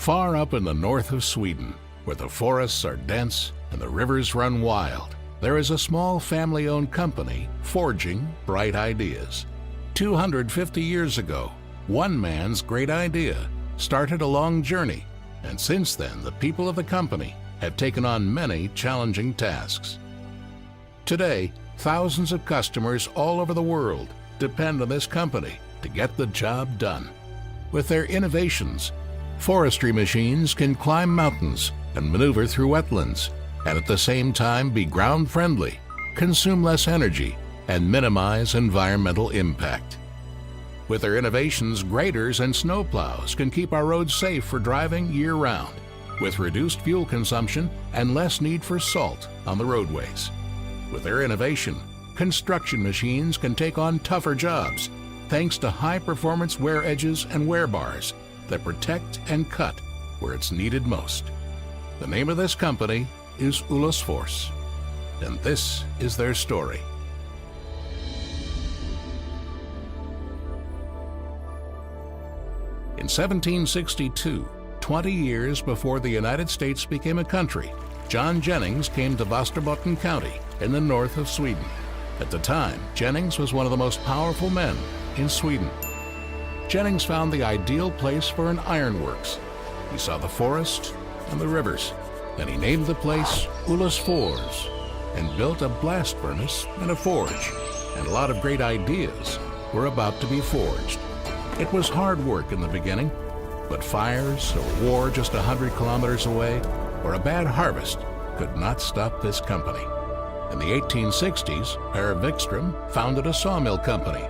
Far up in the north of Sweden, where the forests are dense and the rivers run wild, there is a small family-owned company forging bright ideas. 250 years ago, one man's great idea started a long journey, and since then the people of the company have taken on many challenging tasks. Today, thousands of customers all over the world depend on this company to get the job done. With their innovations, forestry machines can climb mountains and maneuver through wetlands, and at the same time be ground-friendly, consume less energy, and minimize environmental impact. With their innovations, graders and snowplows can keep our roads safe for driving year-round, with reduced fuel consumption and less need for salt on the roadways. With their innovation, construction machines can take on tougher jobs thanks to high-performance wear edges and wear bars that protect and cut where it's needed most. The name of this company is Olofsfors, and this is their story. In 1762, 20 years before the United States became a country, John Jennings came to Västerbotten County in the north of Sweden. At the time, Jennings was one of the most powerful men in Sweden. Jennings found the ideal place for an ironworks. He saw the forest and the rivers. Then he named the place Olofsfors and built a blast furnace and a forge. And a lot of great ideas were about to be forged. It was hard work in the beginning, but fires or war just 100 kilometers away or a bad harvest could not stop this company. In the 1860s, Per Wikström founded a sawmill company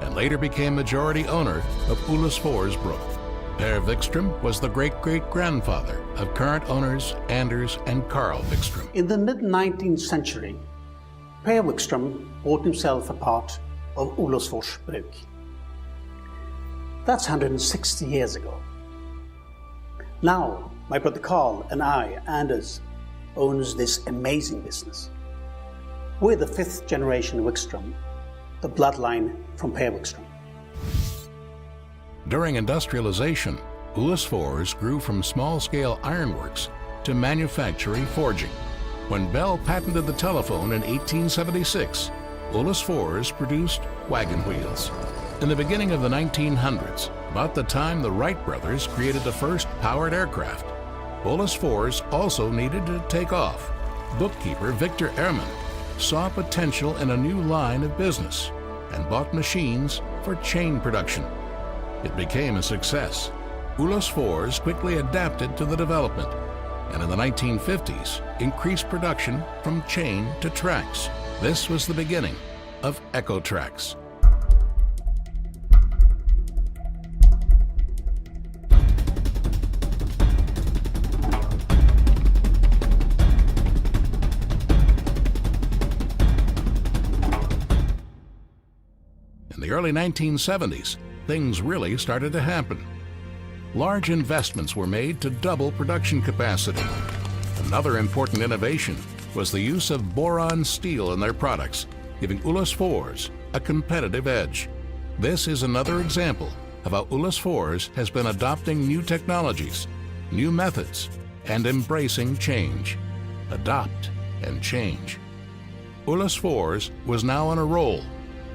and later became majority owner of Olofsfors Bruk. Per Wikström was the great-great-grandfather of current owners Anders and Carl Wikström. In the mid-19th century, Per Wikström bought himself a part of Olofsfors Bruk. That's 160 years ago. Now, my brother Carl and I, Anders, owns this amazing business. We're the 5th generation Wikström, the bloodline from Per Wikström. During industrialization, Olofsfors grew from small-scale ironworks to manufacturing forging. When Bell patented the telephone in 1876, Olofsfors produced wagon wheels. In the beginning of the 1900s, about the time the Wright brothers created the first powered aircraft, Olofsfors also needed to take off. Bookkeeper Victor Ehrman saw potential in a new line of business and bought machines for chain production. It became a success. Olofsfors quickly adapted to the development, and in the 1950s increased production from chain to tracks. This was the beginning of Echo Tracks. In the early 1970s, things really started to happen. Large investments were made to double production capacity. Another important innovation was the use of boron steel in their products, giving Olofsfors a competitive edge. This is another example of how Olofsfors has been adopting new technologies, new methods, and embracing change. Adopt and change. Olofsfors was now on a roll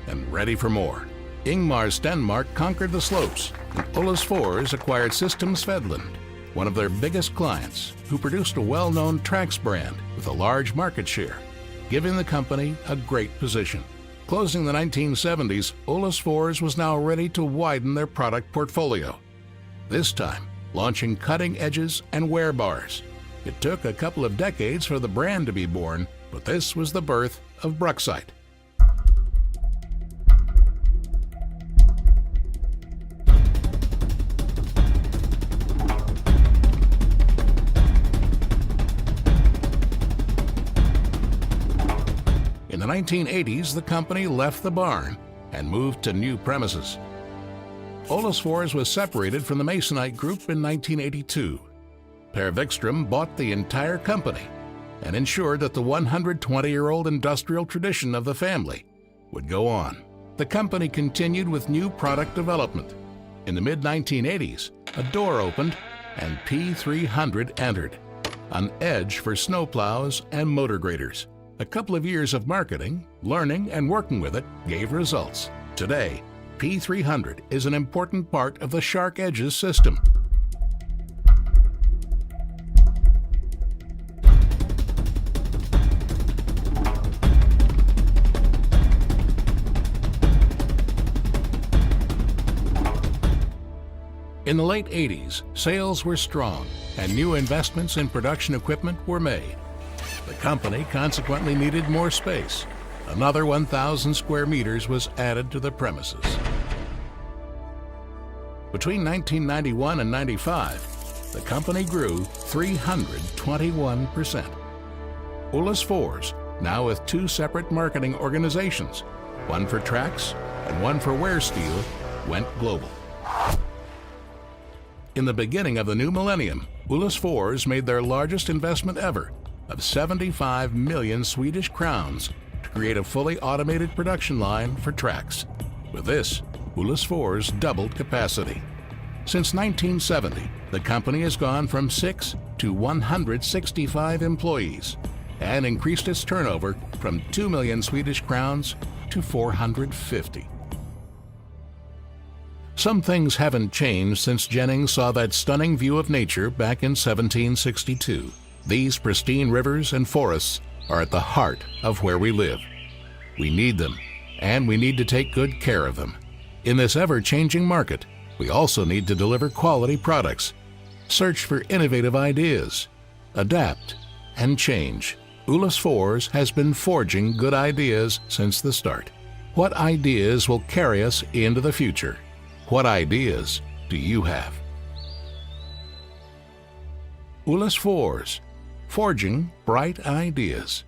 and ready for more. Ingmar Stenmark conquered the slopes, and Olofsfors acquired Systems Fedland, one of their biggest clients, who produced a well-known Tracks brand with a large market share, giving the company a great position. Closing the 1970s, Olofsfors was now ready to widen their product portfolio, this time launching cutting edges and wear bars. It took a couple of decades for the brand to be born, but this was the birth of Bruksite. In the 1980s, the company left the barn and moved to new premises. Olofsfors was separated from the Masonite Group in 1982. Per Wikström bought the entire company and ensured that the 120-year-old industrial tradition of the family would go on. The company continued with new product development. In the mid-1980s, a door opened and P300 entered, an edge for snowplows and motor graders. A couple of years of marketing, learning, and working with it gave results. Today, P300 is an important part of the Shark Edges system. In the late 80s, sales were strong and new investments in production equipment were made. The company consequently needed more space. Another 1,000 square meters was added to the premises. Between 1991 and 95, the company grew 321%. Olofsfors, now with two separate marketing organizations, one for Tracks and one for Wear Steel, went global. In the beginning of the new millennium, Olofsfors made their largest investment ever of 75 million Swedish crowns to create a fully automated production line for Tracks. With this, Olofsfors doubled capacity. Since 1970, the company has gone from 6 to 165 employees and increased its turnover from 2 million Swedish crowns to 450. Some things haven't changed since Jennings saw that stunning view of nature back in 1762. These pristine rivers and forests are at the heart of where we live. We need them, and we need to take good care of them. In this ever-changing market, we also need to deliver quality products, search for innovative ideas, adapt, and change. Olofsfors has been forging good ideas since the start. What ideas will carry us into the future? What ideas do you have? Olofsfors, forging bright ideas.